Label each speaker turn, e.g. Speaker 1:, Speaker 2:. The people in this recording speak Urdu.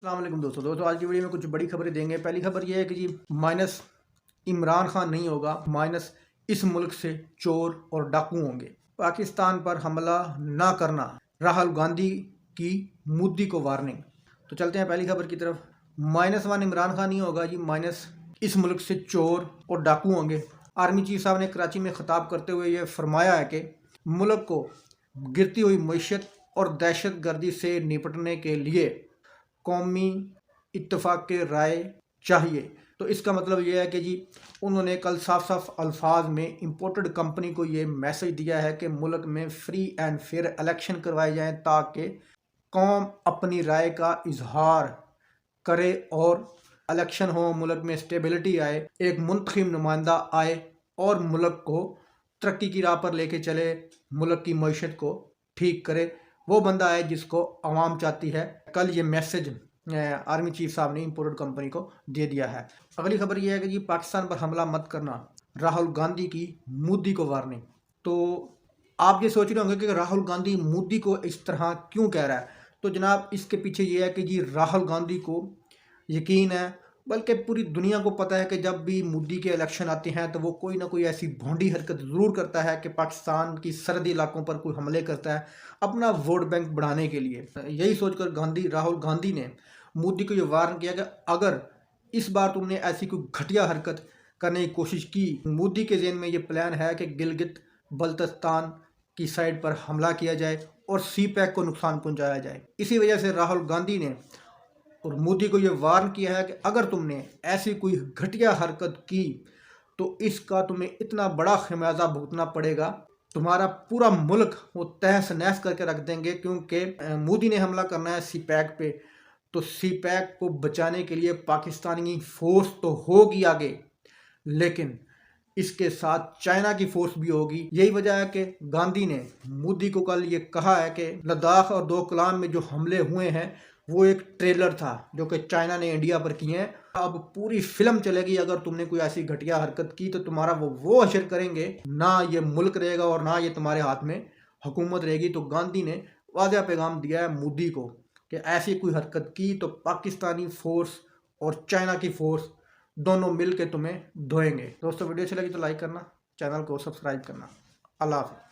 Speaker 1: السلام علیکم دوستوں آج کی ویڈیو میں کچھ بڑی خبریں دیں گے۔ پہلی خبر یہ ہے کہ مائنس عمران خان نہیں ہوگا، مائنس اس ملک سے چور اور ڈاکو ہوں گے۔ پاکستان پر حملہ نہ کرنا، راہل گاندھی کی مودی کو وارننگ۔ تو چلتے ہیں پہلی خبر کی طرف۔ -1 عمران خان نہیں ہوگا مائنس اس ملک سے چور اور ڈاکو ہوں گے۔ آرمی چیف صاحب نے کراچی میں خطاب کرتے ہوئے یہ فرمایا ہے کہ ملک کو گرتی ہوئی معیشت اور دہشت گردی سے نپٹنے کے لیے قومی اتفاق کے رائے چاہیے۔ تو اس کا مطلب یہ ہے کہ انہوں نے کل صاف الفاظ میں امپورٹڈ کمپنی کو یہ میسج دیا ہے کہ ملک میں فری اینڈ فیئر الیکشن کروائے جائیں تاکہ قوم اپنی رائے کا اظہار کرے اور الیکشن ہو، ملک میں اسٹیبلٹی آئے، ایک منتخب نمائندہ آئے اور ملک کو ترقی کی راہ پر لے کے چلے، ملک کی معیشت کو ٹھیک کرے۔ وہ بندہ ہے جس کو عوام چاہتی ہے۔ کل یہ میسج آرمی چیف صاحب نے امپورٹڈ کمپنی کو دے دیا ہے۔ اگلی خبر یہ ہے کہ پاکستان پر حملہ مت کرنا، راہل گاندھی کی مودی کو وارننگ۔ تو آپ یہ سوچ رہے ہوں گے کہ راہل گاندھی مودی کو اس طرح کیوں کہہ رہا ہے؟ تو جناب اس کے پیچھے یہ ہے کہ راہل گاندھی کو یقین ہے، بلکہ پوری دنیا کو پتہ ہے کہ جب بھی مودی کے الیکشن آتے ہیں تو وہ کوئی نہ کوئی ایسی بھونڈی حرکت ضرور کرتا ہے کہ پاکستان کی سرحدی علاقوں پر کوئی حملے کرتا ہے اپنا ووٹ بینک بڑھانے کے لیے۔ یہی سوچ کر راہل گاندھی نے مودی کو یہ وارن کیا کہ اگر اس بار تم نے ایسی کوئی گھٹیا حرکت کرنے کی کوشش کی، مودی کے ذہن میں یہ پلان ہے کہ گلگت بلتستان کی سائڈ پر حملہ کیا جائے اور سی پیک کو نقصان پہنچایا جائے۔ اسی وجہ سے راہل گاندھی نے اور مودی کو یہ وارن کیا ہے کہ اگر تم نے ایسی کوئی گھٹیا حرکت کی تو اس کا تمہیں اتنا بڑا خمیازہ بھگتنا پڑے گا، تمہارا پورا ملک وہ تہس نہس کر کے رکھ دیں گے، کیونکہ مودی نے حملہ کرنا ہے سی پیک پہ، تو سی پیک کو بچانے کے لیے پاکستانی فورس تو ہوگی آگے، لیکن اس کے ساتھ چائنا کی فورس بھی ہوگی۔ یہی وجہ ہے کہ گاندھی نے مودی کو کل یہ کہا ہے کہ لداخ اور دوکلام میں جو حملے ہوئے ہیں وہ ایک ٹریلر تھا جو کہ چائنا نے انڈیا پر کیے ہیں۔ اب پوری فلم چلے گی، اگر تم نے کوئی ایسی گھٹیا حرکت کی تو تمہارا وہ حشر کریں گے، نہ یہ ملک رہے گا اور نہ یہ تمہارے ہاتھ میں حکومت رہے گی۔ تو گاندھی نے واضح پیغام دیا ہے مودی کو کہ ایسی کوئی حرکت کی تو پاکستانی فورس اور چائنا کی فورس دونوں مل کے تمہیں دھوئیں گے۔ دوستو ویڈیو اچھی لگی تو لائک کرنا، چینل کو سبسکرائب کرنا۔ اللہ حافظ۔